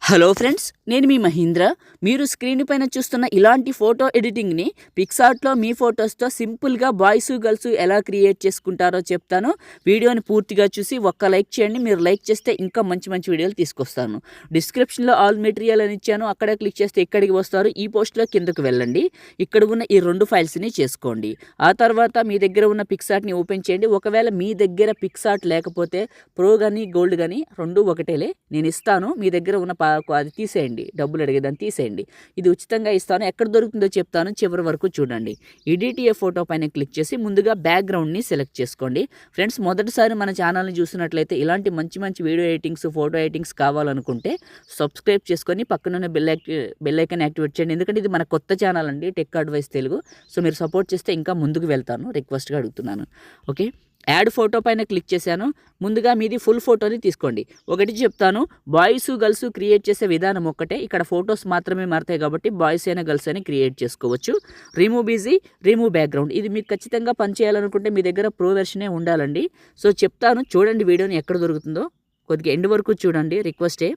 Hello friends, నేను మీ మహీంద్ర. మీరు screen పైన చూస్తున్న ఇలాంటి ఫోటో ఎడిటింగ్ని పిక్సార్ట్లో మీ ఫొటోస్తో సింపుల్గా బాయ్స్ గర్ల్స్ ఎలా క్రియేట్ చేసుకుంటారో చెప్తాను. వీడియోని పూర్తిగా చూసి ఒక్క లైక్ చేయండి. మీరు లైక్ చేస్తే ఇంకా మంచి మంచి వీడియోలు తీసుకొస్తాను. డిస్క్రిప్షన్లో ఆల్ మెటీరియల్ అని ఇచ్చాను, అక్కడ క్లిక్ చేస్తే ఇక్కడికి వస్తారు. ఈ పోస్ట్లో కిందకు వెళ్ళండి, ఇక్కడ ఉన్న ఈ 2 ఫైల్స్ని చేసుకోండి. ఆ తర్వాత మీ దగ్గర ఉన్న పిక్సార్ట్ని ఓపెన్ చేయండి. ఒకవేళ మీ దగ్గర పిక్సార్ట్ లేకపోతే ప్రో కానీ గోల్డ్ కానీ 2 ఒకటేలే, నేను ఇస్తాను. మీ దగ్గర ఉన్న అది తీసేయండి, డబ్బులు అడిగేదాన్ని తీసేయండి. ఇది ఉచితంగా ఇస్తాను. ఎక్కడ దొరుకుతుందో చెప్తాను, చివరి వరకు చూడండి. ఎడిట్ ఏ ఫోటో పైన క్లిక్ చేసి ముందుగా బ్యాక్గ్రౌండ్ని సెలెక్ట్ చేసుకోండి. ఫ్రెండ్స్, మొదటిసారి మన ఛానల్ని చూసినట్లయితే ఇలాంటి మంచి మంచి వీడియో ఎడిటింగ్స్, ఫోటో ఎడిటింగ్స్ కావాలనుకుంటే సబ్స్క్రైబ్ చేసుకొని పక్కనున్న బెల్ ఐకాన్ యాక్టివేట్ చేయండి. ఎందుకంటే ఇది మన కొత్త ఛానల్ అండి, టెక్ అడ్వైస్ తెలుగు. సో మీరు సపోర్ట్ చేస్తే ఇంకా ముందుకు వెళ్తాను, రిక్వెస్ట్గా అడుగుతున్నాను. ఓకే, యాడ్ ఫోటో పైన క్లిక్ చేశాను. ముందుగా మీది ఫుల్ ఫోటోని తీసుకోండి. ఒకటి చెప్తాను, బాయ్స్ గర్ల్స్ క్రియేట్ చేసే విధానం ఒక్కటే. ఇక్కడ ఫొటోస్ మాత్రమే మారుతాయి కాబట్టి బాయ్స్ అయినా గర్ల్స్ అయినా క్రియేట్ చేసుకోవచ్చు. రిమూవ్ బిజీ, రిమూవ్ బ్యాక్గ్రౌండ్, ఇది మీకు ఖచ్చితంగా పనిచేయాలనుకుంటే మీ దగ్గర ప్రో వెర్షనే ఉండాలండి. సో చెప్తాను, చూడండి వీడియోని ఎక్కడ దొరుకుతుందో. కొద్దిగా ఎండ్ వరకు చూడండి, రిక్వెస్టే.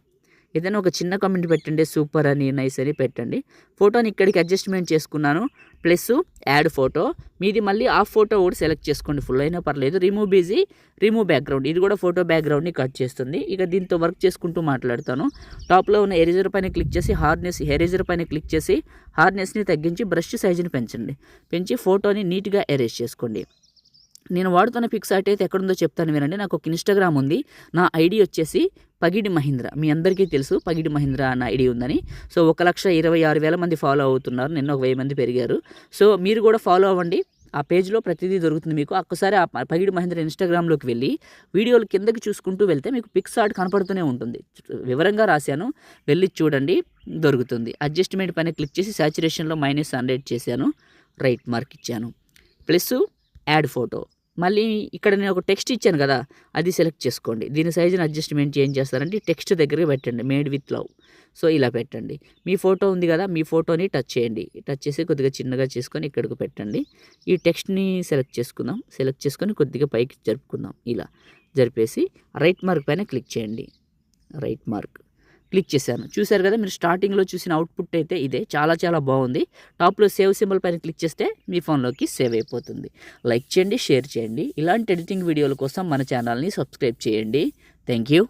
ఏదైనా ఒక చిన్న కామెంట్ పెట్టండి, సూపర్ అని, నైస్ అని పెట్టండి. ఫోటోని ఇక్కడికి అడ్జస్ట్మెంట్ చేసుకున్నాను. ప్లస్ యాడ్ ఫోటో, మీది మళ్ళీ ఆ ఫోటో కూడా సెలెక్ట్ చేసుకోండి, ఫుల్ అయినా పర్లేదు. రిమూవ్ బిజీ, రిమూవ్ బ్యాక్గ్రౌండ్, ఇది కూడా ఫోటో బ్యాక్గ్రౌండ్ని కట్ చేస్తుంది. ఇక దీంతో వర్క్ చేసుకుంటూ మాట్లాడతాను. టాప్లో ఉన్న ఎరేజర్ పైన క్లిక్ చేసి ఎరేజర్ పైన క్లిక్ చేసి హార్డ్నెస్ని తగ్గించి బ్రష్ సైజుని పెంచి ఫోటోని నీట్గా ఎరేజ్ చేసుకోండి. నేను వాడుతున్న పిక్సార్ట్ అయితే ఎక్కడుందో చెప్తాను వినండి. నాకు ఒక ఇన్స్టాగ్రామ్ ఉంది, నా ఐడి వచ్చేసి పగిడి మహీంద్ర. మీ అందరికీ తెలుసు పగిడి మహీంద్ర అన్న ఐడి ఉందని. సో 1,26,000 మంది ఫాలో అవుతున్నారు, నిన్న 1000 మంది పెరిగారు. సో మీరు కూడా ఫాలో అవ్వండి. ఆ పేజ్లో ప్రతిదీ దొరుకుతుంది మీకు. ఒక్కసారి ఆ పగిడి మహేంద్ర ఇన్స్టాగ్రామ్లోకి వెళ్ళి వీడియోలు కిందకి చూసుకుంటూ వెళ్తే మీకు పిక్సార్ట్ కనపడుతూనే ఉంటుంది. వివరంగా రాశాను, వెళ్ళి చూడండి, దొరుకుతుంది. అడ్జస్ట్మెంట్ పైన క్లిక్ చేసి సాచురేషన్లో -100 చేశాను, రైట్ మార్క్ ఇచ్చాను. ప్లస్ యాడ్ ఫోటో, మళ్ళీ ఇక్కడ నేను ఒక టెక్స్ట్ ఇచ్చాను కదా, అది సెలెక్ట్ చేసుకోండి. దీని సైజుని అడ్జస్ట్మెంట్ ఏం చేస్తారంటే టెక్స్ట్ దగ్గర పెట్టండి, మేడ్ విత్ లవ్. సో ఇలా పెట్టండి. మీ ఫోటో ఉంది కదా, మీ ఫోటోని టచ్ చేయండి. టచ్ చేసి కొద్దిగా చిన్నగా చేసుకొని ఇక్కడికి పెట్టండి. ఈ టెక్స్ట్ని సెలెక్ట్ చేసుకుందాం. సెలెక్ట్ చేసుకొని కొద్దిగా పైకి జరుపుకుందాం. ఇలా జరిపేసి రైట్ మార్క్ పైన క్లిక్ చేయండి. రైట్ మార్క్ క్లిక్ చేశాను. చూశారు కదా, మీరు స్టార్టింగ్లో చూసిన అవుట్పుట్ అయితే ఇదే. చాలా చాలా బాగుంది. టాప్లో సేవ్ సింబల్ పైన క్లిక్ చేస్తే మీ ఫోన్లోకి సేవ్ అయిపోతుంది. లైక్ చేయండి, షేర్ చేయండి. ఇలాంటి ఎడిటింగ్ వీడియోల కోసం మన ఛానల్ని సబ్స్క్రైబ్ చేయండి. Thank you.